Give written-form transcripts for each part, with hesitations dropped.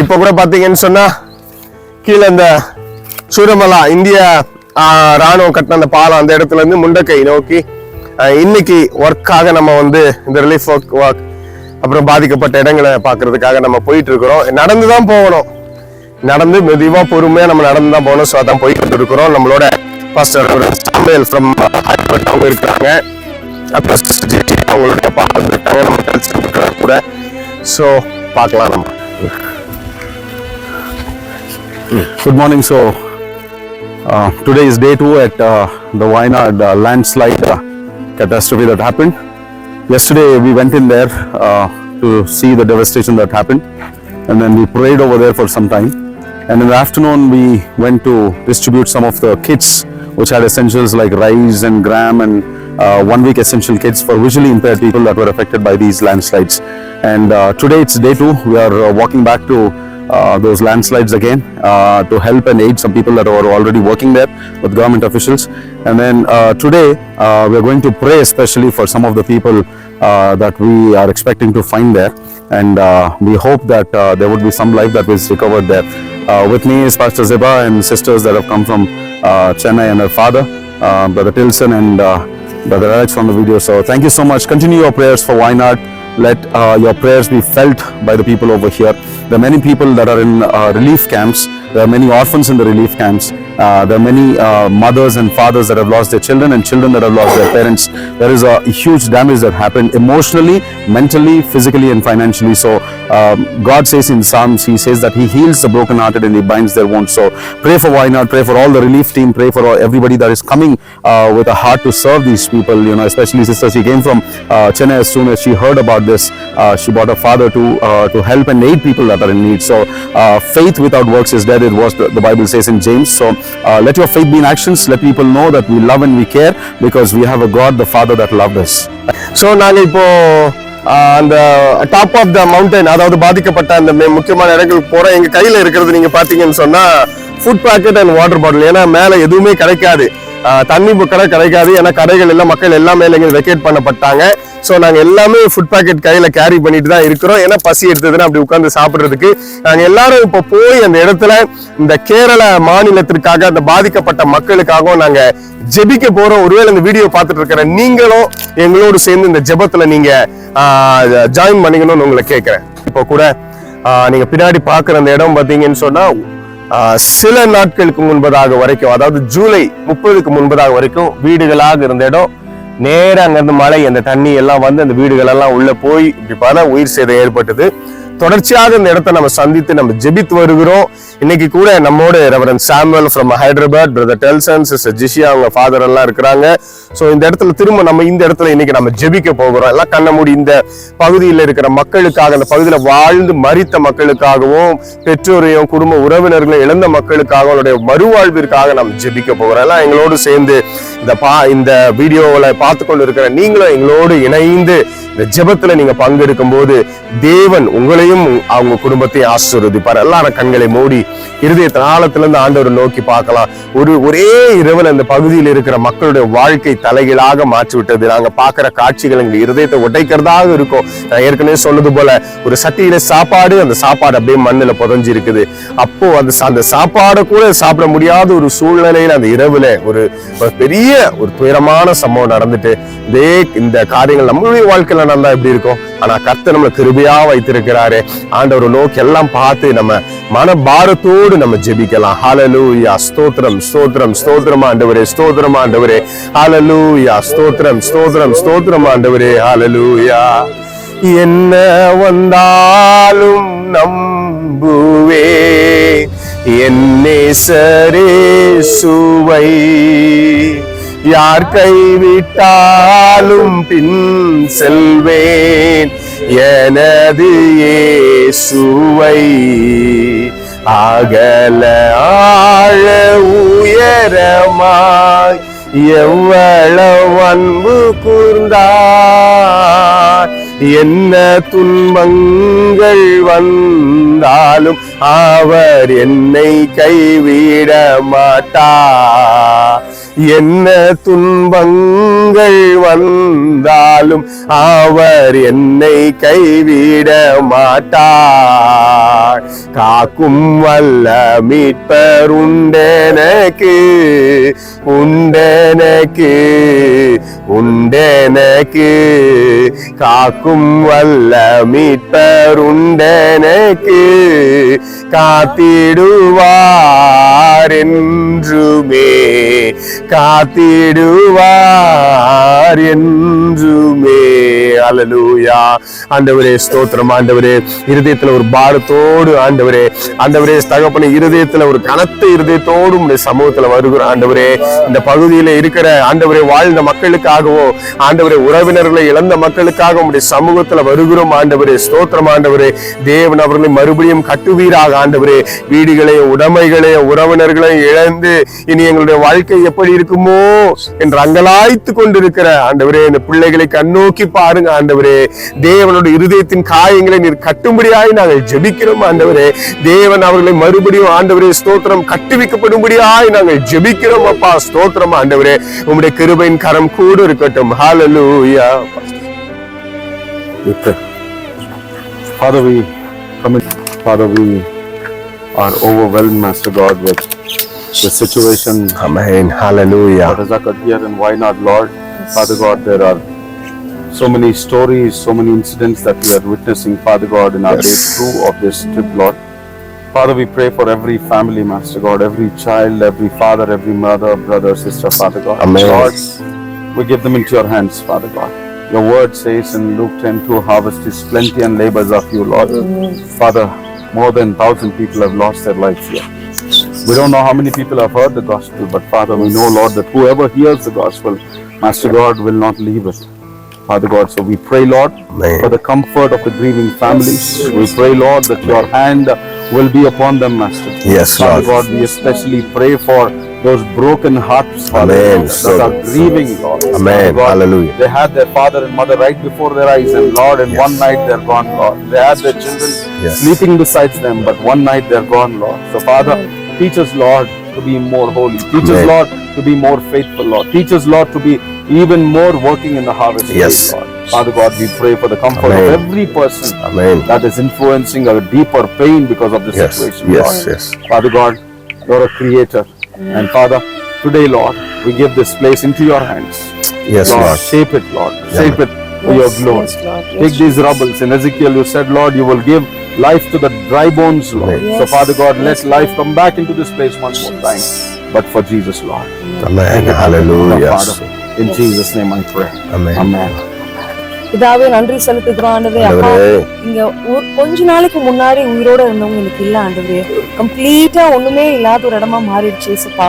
இப்போ கூட பாத்தீங்கன்னு சொன்னா கீழே இந்த சூரமலா இந்திய ராணுவம் கட்டின அந்த பாலம் அந்த இடத்துல இருந்து முண்டக்கை நோக்கி இன்னைக்கு ஒர்க்காக நம்ம வந்து இந்த ரிலீஃப் ஒர்க் அப்புறம் பாதிக்கப்பட்ட இடங்களை பாக்குறதுக்காக நம்ம போயிட்டு இருக்கிறோம். நடந்துதான் போகணும், நடந்து மெதுவா பொறுமையா நம்ம நடந்துதான் போகணும். ஸோ அதான் போயிட்டு இருக்கிறோம். நம்மளோட பாஸ்டர் சாமுவேல் ஃப்ரம் ஹைதராபாத் அவங்க இருக்காங்க, அவங்களுடைய பாடம் இருக்காங்க, நம்ம கூட. ஸோ பார்க்கலாம் நம்ம. Good morning. So today is day 2 at the Wayanad landslide catastrophe that happened. Yesterday we went in there to see the devastation that happened, and then we prayed over there for some time, and in the afternoon we went to distribute some of the kits which had essentials like rice and gram and 1 week essential kits for visually impaired people that were affected by these landslides. And today it's day 2. We are walking back to those landslides again to help and aid some people that are already working there with government officials. And then today we are going to pray especially for some of the people that we are expecting to find there, and we hope that there would be some life that was recovered there. With me is Pastor Zeba and sisters that have come from Chennai, and her father, Brother Tilson, and Brother Alex from the video. So thank you so much. Continue your prayers for Wayanad. Let your prayers be felt by the people over here. There are many people that are in relief camps. There are many orphans in the relief camps. There are many mothers and fathers that have lost their children, and children that have lost their parents. There is a huge damage that happened emotionally, mentally, physically, and financially. So God says in Psalms, He says that He heals the brokenhearted and He binds their wounds. So pray for Wayanad, pray for all the relief team, pray for everybody that is coming with a heart to serve these people. You know, especially sister, she came from Chennai. As soon as she heard about this, she brought her father to help and aid people that are in need. So faith without works is dead. It was the Bible says in James. So let your faith be in actions. Let people know that we love and we care because we have a God, the Father, that loved us. So நாங்க இப்போ அந்த top of the mountain, அதாவது பாதிக்கப்பட்ட அந்த முக்கியமான இடங்களுக்கு போற எங்க கையில இருக்கிறது நீங்க பாத்தீங்கன்னு சொன்னா food packet and water bottle. ஏன்னா மேல எதுவுமே கிடைக்காது, தண்ணி கடை கிடைக்காது. ஏன்னா கடைகள் எல்லாம் மக்கள் எல்லாம் மேல இங்க வெக்கேட் பண்ணப்பட்டாங்க. ஸோ நாங்கள் எல்லாமே ஃபுட் பேக்கெட் கையில் கேரி பண்ணிட்டு தான் இருக்கிறோம். ஏன்னா பசி எடுத்ததுன்னா அப்படி உட்காந்து சாப்பிட்றதுக்கு நாங்கள் எல்லாரும் இப்போ போய் அந்த இடத்துல இந்த கேரள மாநிலத்திற்காக அந்த பாதிக்கப்பட்ட மக்களுக்காகவும் நாங்கள் ஜெபிக்க போறோம். ஒருவேளை இந்த வீடியோ பார்த்துட்டு இருக்கிற நீங்களும் எங்களோடு சேர்ந்து இந்த ஜெபத்துல நீங்க ஜாயின் பண்ணிக்கணும்னு உங்களை கேட்கிறேன். இப்போ கூட நீங்க பின்னாடி பார்க்குற அந்த இடம் பார்த்தீங்கன்னு சொன்னா சில நாட்களுக்கு முன்பதாக வரைக்கும், அதாவது ஜூலை 30க்கு முன்பதாக வரைக்கும் வீடுகளாக இருந்த இடம். நேர அங்கிருந்து மழை, அந்த தண்ணி எல்லாம் வந்து அந்த வீடுகள் எல்லாம் உள்ள போய் இப்படி பல உயிர் சேதம் ஏற்பட்டது. தொடர்ச்சியாக இந்த இடத்தை நம்ம சந்தித்து நம்ம ஜெபித்து வருகிறோம். இன்னைக்கு கூட நம்மோட reverend Samuel from Hyderabad, brother Delson, sister Jishiya, அவங்க ஃபாதர் எல்லாம் இருக்கிறாங்க. ஸோ இந்த இடத்துல திரும்ப நம்ம இந்த இடத்துல இன்னைக்கு நம்ம ஜெபிக்க போகிறோம். எல்லாம் கண்ண மூடி இந்த பகுதியில் இருக்கிற மக்களுக்காக, அந்த பகுதியில் வாழ்ந்து மரித்த மக்களுக்காகவும், பெற்றோரையும் குடும்ப உறவினர்களையும் இழந்த மக்களுக்காக, அவங்களுடைய மறுவாழ்விற்காக நம்ம ஜெபிக்க போகிறோம். எல்லாம் எங்களோடு சேர்ந்து இந்த வீடியோவில் பார்த்து கொண்டு இருக்கிற நீங்களும் எங்களோடு இணைந்து இந்த ஜெபத்துல நீங்க பங்கெடுக்கும் போது தேவன் உங்களையும் அவங்க குடும்பத்தையும் ஆசீர்வதிப்பார். எல்லாரும் கண்களை மூடி இருதயத்தின் ஆழத்திலிருந்து ஆண்டவரை நோக்கி பார்க்கலாம். ஒரே இரவுல இந்த பகுதியில் இருக்கிற மக்களுடைய வாழ்க்கை தலைகீழாக மாற்றி விட்டது. நாங்க பார்க்கிற காட்சிகள் எங்க இருதயத்தை உடைக்கிறதாக இருக்கும். நான் ஏற்கனவே சொன்னது போல ஒரு சட்டியில சாப்பாடு, அந்த சாப்பாடு அப்படியே மண்ணுல புதஞ்சு இருக்குது. அப்போ அந்த சாப்பாடை கூட சாப்பிட முடியாத ஒரு சூழ்நிலையில அந்த இரவுல ஒரு பெரிய ஒரு துயரமான சம்பவம் நடந்துட்டு இந்த காரியங்கள் நம்மளுடைய வாழ்க்கையில நடந்தா எப்படி இருக்கும்? ஆனா கர்த்தர் நம்மள கிருபையா வைத்திருக்கிறாரு. ஆண்டவரை நோக்கி எல்லாம் பார்த்து நம்ம மன பாரத்தோடு நம்ம ஜெபிக்கலாம். ஹல்லேலூயா, ஸ்தோத்திரம் ஸ்தோத்திரம் ஸ்தோத்திரம் ஆண்டவரே, ஸ்தோத்திரம் ஆண்டவரே, ஹல்லேலூயா, ஸ்தோத்திரம் ஸ்தோத்திரம் ஸ்தோத்திரம் ஆண்டவரே, ஹல்லேலூயா. என்ன வந்தாலும் நம்புவே என் நேசரே சுவை, யார் கைவிட்டாலும் பின் செல்வேன் எனது இயேசுவை. அகல ஆழ உயரமாய் எவ்வளவு அன்பு கூர்ந்தார், என்ன துன்பங்கள் வந்தாலும் அவர் என்னை கைவிட மாட்டார். என்ன துன்பங்கள் வந்தாலும் அவர் என்னை கைவிட மாட்டார். காக்கும் வல்ல மீட்பர் உண்டெனக்கு, உண்டெனக்கு, உண்டெனக்கு. காக்கும் வல்ல மீட்பர் உண்டெனக்கு, காத்திடுவார் என்றுமே, காத்திடுவார் என்றுமே. அல்லேலூயா. ஆண்டவரே ஸ்தோத்திரம். ஆண்டவரே இருதயத்துல ஒரு பாரத்தோடு ஆண்டவரே, ஆண்டவரே தகப்பனே இருதயத்துல ஒரு கனத்த இருதயத்தோடு உடைய சமூகத்துல வருகிறோம். ஆண்டவரே இந்த பகுதியில இருக்கிற ஆண்டவரே வாழ்ந்த மக்களுக்காகவும் ஆண்டவரே உறவினர்களை இழந்த மக்களுக்காக உடைய சமூகத்துல வருகிறோம். ஆண்டவரே ஸ்தோத்திரம். ஆண்டவரே தேவன் அவர்களை மறுபடியும் கட்டுவீராக. ஆண்டவரே வீடுகளையும் உடைமைகளையும் உறவினர்களையும் இழந்து இனி எங்களுடைய வாழ்க்கை எப்படி இருக்குமோ என்று அங்கலாய்த்து கொண்டிருக்கிற ஆண்டவரே இந்த பிள்ளைகளை கண்ணோக்கி பாருங்க. ஆண்டவரே தேவனுடைய இருதயத்தின் காயங்களை நீர் கட்டும்படியாய் நாங்கள் ஜெபிக்கிறோம். ஆண்டவரே தேவன் அவர்களை மறுபடியும் ஆண்டவரே ஸ்தோத்திரம் கட்டுவிக்கப்படும்படியாய் நாங்கள் ஜெபிக்கிறோம். அப்பா ஸ்தோத்திரம். ஆண்டவரே உம்முடைய கிருபையின் கரம் கூட இருக்கட்டும். ஹல்லேலூயா. Father, we commit. Father, we are overwhelmed, Master God, with the situation. Amen. Hallelujah. What has occurred here in Wayanad, Lord. Father God, there are so many stories, so many incidents that we are witnessing, Father God, in our day 2 of this trip, Lord. Father, we pray for every family, Master God, every child, every father, every mother, brother, sister, Father God. Amen. Lord, we give them into your hands, Father God. Your word says in Luke 10:2, harvest is plenty and labors are few, Lord. Father, more than 1,000 people have lost their lives here. We don't know how many people have heard the gospel, but Father, we know, Lord, that whoever hears the gospel, Master God, will not leave it. Father God, so we pray, Lord, Amen. for the comfort of the grieving families. We pray, Lord, that your hand will be upon them, Master. Yes, Father Lord. God, we especially pray for those broken hearts, Father, Amen. that are grieving, Lord. Amen. Father God, Hallelujah. they had their father and mother right before their eyes, and Lord, in Yes. one night they're gone, Lord. They had their children Yes. sleeping beside them, but one night they're gone, Lord. So Father, teach us, Lord, to be more holy. Teach us, Amen. Lord, to be more faithful, Lord. Teach us, Lord, to be even more working in the harvest Yes. field, Lord. Father God, we pray for the comfort Amen. of every person Amen. that is influencing a deeper pain because of the Yes. situation, Yes. Lord. Yes. Father God, you're a creator. And Father, today, Lord, we give this place into your hands. Yes, Lord. Shape it, Lord. Shape it for your glory. Take these rubbles. In Ezekiel, you said, Lord, you will give life to the dry bones, Lord. Amen. So, Father God, let life come back into this place one more time. But for Jesus, Lord. Amen. Hallelujah. Father, in Jesus' name I pray. Amen. Amen. இதாவே நன்றி செலுத்துகிறோம் ஆண்டவரே. அப்பா இங்க கொஞ்ச நாளைக்கு முன்னாடி உயிரோட இருந்தவங்க எனக்கு இல்ல ஆண்டவரே. கம்ப்ளீட்டா ஒண்ணுமே இல்லாத ஒரு இடமா மாறிடுச்சு இயேசுப்பா.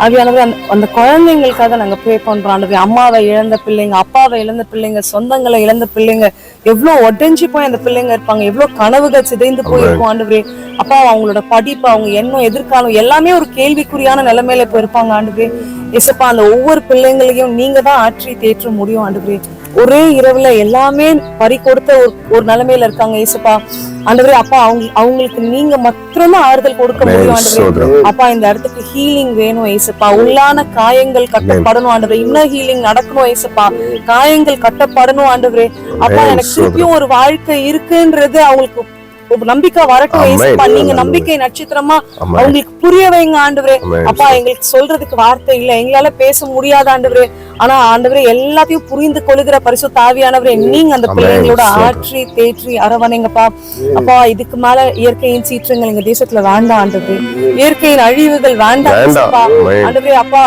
ஆவியானவரே அந்த குழந்தைங்களுக்காக நாங்க ப்ரே பண்றோம் ஆண்டவரே. அம்மாவை இழந்த பிள்ளைங்க, அப்பாவை இழந்த பிள்ளைங்க, சொந்தங்களை இழந்த பிள்ளைங்க, எவ்வளவு ஒட்டஞ்சி போய் அந்த பிள்ளைங்க இருப்பாங்க, எவ்வளவு கனவுகள் சிதைந்து போயிருக்கும் ஆண்டவரே. அப்பா அவங்களோட படிப்பு, அவங்க எண்ணம், எதிர்காலம் எல்லாமே ஒரு கேள்விக்குறியான நிலைமையில இப்ப இருப்பாங்க ஆண்டவரே. இயேசுப்பா அந்த ஒவ்வொரு பிள்ளைங்களையும் நீங்க தான் ஆற்றி தேற்ற முடியும் ஆண்டவரே. ஒரே இரவுல எல்லாமே பறி கொடுத்த ஒரு நிலைமையில இருக்காங்க இயேசுப்பா. ஆண்டவரே அப்பா அவங்களுக்கு நீங்க மாத்திரம்தான் ஆறுதல் கொடுக்க முடியும் ஆண்டவரே. அப்பா இந்த இடத்துக்கு ஹீலிங் வேணும் இயேசுப்பா. உள்ளான காயங்கள் கட்டப்படணும் ஆண்டவரே. இன்னும் ஹீலிங் நடக்கணும் இயேசுப்பா. காயங்கள் கட்டப்படணும் ஆண்டவரே. அப்பா எனக்கு திருப்பியும் ஒரு வாழ்க்கை இருக்குன்றது அவங்களுக்கு நம்பிக்கை வரட்டும் இயேசுப்பா. நீங்க நம்பிக்கை நட்சத்திரமா அவங்களுக்கு புரிய வைங்க ஆண்டவரே. அப்பா எங்களுக்கு சொல்றதுக்கு வார்த்தை இல்ல, எங்களால பேச முடியாத ஆண்டவரே. ஆனா ஆண்டவரே எல்லாத்தையும் புரிந்து கொள்ளுகிற பரிசுத்த ஆவியானவரே நீங்க அந்த பிள்ளைங்களோட ஆற்றி தேற்றி அரவணைங்கப்பா. அப்பா இதுக்கு மேல இயற்கையின் சீற்றங்கள் எங்க தேசத்துல வேண்டாம் ஆண்டவரே. இயற்கையின் அழிவுகள் வேண்டாம் ஆண்டவரே. அப்பா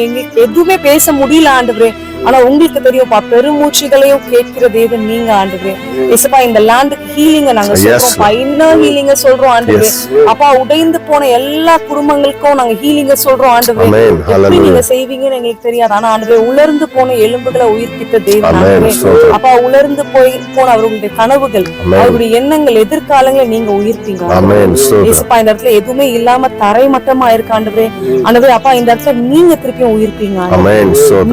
எங்களுக்கு எதுவுமே பேச முடியல ஆண்டவரே. ஆனா உங்களுக்கு தெரியும்ப்பா, பெருமூச்சுகளையும் கேட்கிற தேவன் நீங்க ஆண்டவரே. இயேசுப்பா இந்த லேண்டுக்கு ஹீலிங்க நாங்க சொல்றோம்ப்பா, இன்னும் ஹீலிங்க சொல்றோம் ஆண்டவரே. அப்பா உடைந்து போன எல்லா குடும்பங்களுக்கும் நாங்க ஹீலிங்க சொல்றோம் ஆண்டவரே. எப்படி நீங்க செய்வீங்கன்னு எங்களுக்கு தெரியாது, ஆனா ஆண்டவரே உலர்ந்து போன எலும்புகளை உயிர்ப்பித்த தேவன் ஆண்டவரே. அப்பா உலர்ந்து போன அவர்களுடைய கனவுகள், அவருடைய எண்ணங்கள், எதிர்காலங்களை நீங்க உயிர்ப்பீங்க இயேசுப்பா. இந்த இடத்துல எதுவுமே இல்லாம தரை மட்டமா இருக்கு ஆண்டவரே. ஆண்டவரே அப்பா இந்த இடத்துல நீங்க திருப்பியும் உயிர்ப்பீங்க.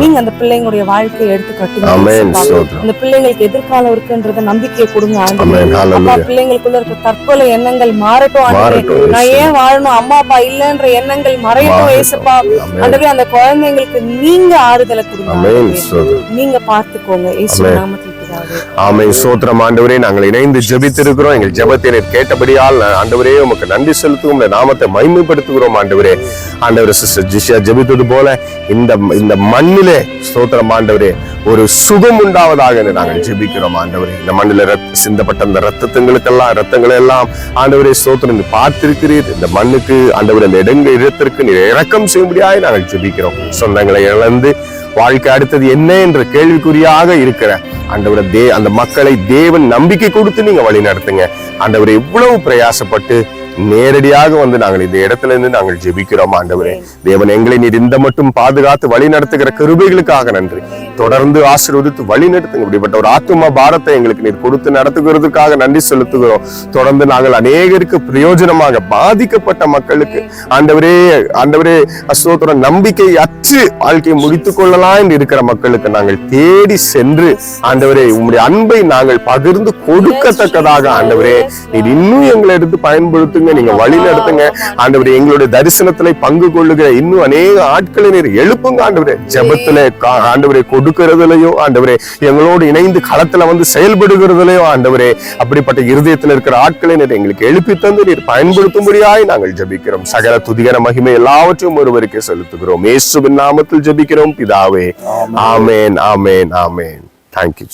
நீங்க அந்த பிள்ளைங்களுடைய அவங்களுடைய வாழ்க்கையை எடுத்து கட்டுங்க ஆமென். ஏசப்பா. ஸ்தோத்திரம். இந்த பிள்ளைங்களுக்கு எதிர்காலம் இருக்குன்றத நம்பிக்கையை கொடுங்க ஆண்டவரே. ஆமென். அப்பா, ஹalleluya. பிள்ளைங்களுக்குள்ள இருக்க தற்கொலை எண்ணங்கள் மாறட்டும் ஆண்டவரே. மாறட்டும். நான் ஏன் வாழணும், அம்மா அப்பா இல்லன்ற எண்ணங்கள் மறையட்டும் மாறட்டும். ஏசப்பா. ஆமென். ஆண்டவரே, அந்த குழந்தைங்களுக்கு நீங்க ஆறுதலை கொடுங்க ஆமென். ஆண்டவரே. ஸ்தோத்திரம். நீங்க பார்த்துக்கோங்க இயேசு ஆமென். நாமத்தில் பிதாவே. ஆமென். ஸ்தோத்திரம் ஆண்டவரே. நாங்கள் இணைந்து ஜெபித்திருக்கிறோம். எங்கள் ஜெபத்தை நீர் கேட்டபடியால் ஆண்டவரே உமக்கு நன்றி செலுத்துவோம். உம்முடைய நாமத்தை மகிமைப்படுத்துகிறோம் ஆண்டவரே. ஆண்டவரே, சிஸ்டர் ஜிஷா ஜெபித்தது போல இந்த மண்ணிலே ஸ்தோத்திரம் ஆண்டவரே ஒரு சுகம் உண்டாவதாக என்று நாங்கள் ஜெபிக்கிறோம் ஆண்டவரே. இந்த மண்ணில சிந்தப்பட்ட அந்த ரத்தங்களை எல்லாம் ஆண்டவரே ஸ்தோத்திரம் நீர் பார்த்திருக்கிறீர். இந்த மண்ணுக்கு ஆண்டவரே அந்த இடத்திற்கு நீர் இரக்கம் செய்யும்படியாக நாங்கள் ஜெபிக்கிறோம். சொந்தங்களை இழந்து வாழ்க்கை அடுத்தது என்ன என்ற கேள்விக்குறியாக இருக்கிற ஆண்டவரே அந்த மக்களை தேவன் நம்பிக்கை கொடுத்து நீங்க வழி நடத்துங்க ஆண்டவரே. இவ்வளவு பிரயாசப்பட்டு நேரடியாக வந்து நாங்கள் இந்த இடத்துல இருந்து நாங்கள் ஜெபிக்கிறோம் ஆண்டவரே. தேவன் எங்களை நீர் இந்த மட்டும் பாதுகாத்து வழி நடத்துகிற கிருபைகளுக்காக நன்றி. தொடர்ந்து ஆசீர்வதித்து வழி நடத்துங்க. இப்படிப்பட்ட ஒரு ஆத்தும பாரத்தை எங்களுக்கு நீர் கொடுத்து நடத்துகிறதுக்காக நன்றி செலுத்துகிறோம். தொடர்ந்து நாங்கள் அநேகருக்கு பிரயோஜனமாக பாதிக்கப்பட்ட மக்களுக்கு ஆண்டவரே ஸ்தோத்திரம் நம்பிக்கை அற்று வாழ்க்கையை முடித்துக் கொள்ளலாம் என்று இருக்கிற மக்களுக்கு நாங்கள் தேடி சென்று ஆண்டவரே உம்முடைய அன்பை நாங்கள் பகிர்ந்து கொடுக்கத்தக்கதாக ஆண்டவரே நீர் இன்னும் எங்களை எடுத்து பயன்படுத்துங்க. நீங்க வழி நடத்துங்க ஆண்டவரே. எங்களுடைய தரிசனத்துல பங்கு கொள்ளுகிற இன்னும் அநேக ஆட்களை நீர் எழுப்புங்க ஆண்டவரே. ஜெபத்துல ஆண்டவரே கொடுக்கிறதுலயோ ஆண்டவரே எங்களோடு இணைந்து களத்துல வந்து செயல்படுகிறதுலயோ ஆண்டவரே அப்படிப்பட்ட இருதயத்தில் இருக்கிற ஆட்களை நீர் எங்களுக்கு எழுப்பி தந்து நீர் பயன்படுத்தும்படியாய் நாங்கள் ஜெபிக்கிறோம். சகல துதிகர மகிமை எல்லாவற்றையும் ஒருவருக்கே செலுத்துகிறோம். இயேசுவின் நாமத்தில் ஜெபிக்கிறோம் பிதாவே. ஆமென், ஆமென், ஆமென். தேங்க்யூ.